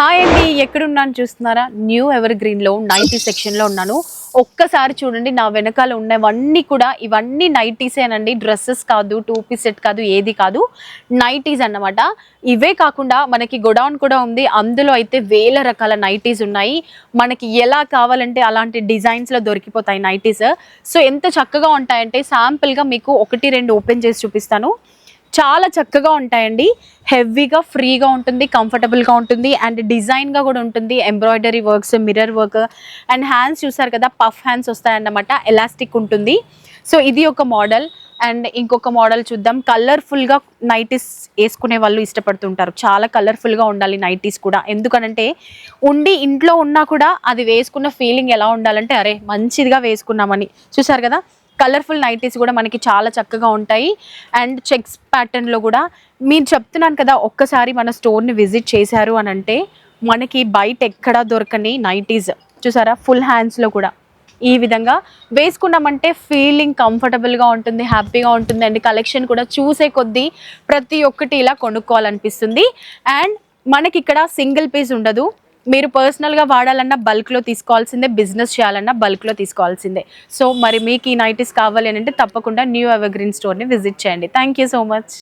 Hi అండి, ఎక్కడున్నాను చూస్తున్నారా? న్యూ ఎవర్ గ్రీన్లో 90 సెక్షన్లో ఉన్నాను. ఒక్కసారి చూడండి, నా వెనకాల ఉన్నవన్నీ కూడా ఇవన్నీ నైటీసేనండి. డ్రెస్సెస్ కాదు, 2 పీస్ సెట్ కాదు, ఏది కాదు, నైటీస్ అన్నమాట. ఇవే కాకుండా మనకి గోడౌన్ కూడా ఉంది. అందులో అయితే వేల రకాల నైటీస్ ఉన్నాయి. మనకి ఎలా కావాలంటే అలాంటి డిజైన్స్లో దొరికిపోతాయి నైటీస్. సో ఎంత చక్కగా ఉంటాయంటే శాంపుల్గా మీకు 1-2 ఓపెన్ చేసి చూపిస్తాను. చాలా చక్కగా ఉంటాయండి. హెవీగా, ఫ్రీగా ఉంటుంది, కంఫర్టబుల్గా ఉంటుంది అండ్ డిజైన్గా కూడా ఉంటుంది. Embroidery works, mirror work and hands చూసారు కదా, పఫ్ హ్యాండ్స్ వస్తాయన్నమాట. ఎలాస్టిక్ ఉంటుంది. సో ఇది ఒక మోడల్. అండ్ ఇంకొక మోడల్ చూద్దాం. కలర్ఫుల్గా నైటీస్ వేసుకునే వాళ్ళు ఇష్టపడుతుంటారు. చాలా కలర్ఫుల్గా ఉండాలి నైటీస్ కూడా. ఎందుకనంటే ఇంట్లో ఉన్నా కూడా అది వేసుకున్న ఫీలింగ్ ఎలా ఉండాలంటే అరే మంచిదిగా వేసుకున్నామని. చూసారు కదా, కలర్ఫుల్ నైటీస్ కూడా మనకి చాలా చక్కగా ఉంటాయి. అండ్ చెక్స్ ప్యాటర్న్లో కూడా మీరు చెప్తున్నాను కదా, ఒక్కసారి మన స్టోర్ని విజిట్ చేశారు అని అంటే మనకి బయట ఎక్కడా దొరకని నైటీస్ చూసారా, ఫుల్ హ్యాండ్స్లో కూడా ఈ విధంగా వేసుకున్నామంటే ఫీలింగ్ కంఫర్టబుల్గా ఉంటుంది, హ్యాపీగా ఉంటుంది. అండ్ కలెక్షన్ కూడా చూసే కొద్దీ ప్రతి ఒక్కటి ఇలా కొనుక్కోవాలనిపిస్తుంది. అండ్ మనకి ఇక్కడ సింగిల్ పీస్ ఉండదు. మీరు పర్సనల్గా వాడాలన్నా బల్క్లో తీసుకోవాల్సిందే, బిజినెస్ చేయాలన్నా బల్క్లో తీసుకోవాల్సిందే. సో మరి మీకు ఈ నైటీస్ కావాలి అని అంటే తప్పకుండా న్యూ ఎవర్ గ్రీన్ స్టోర్ని విజిట్ చేయండి. Thank you so much.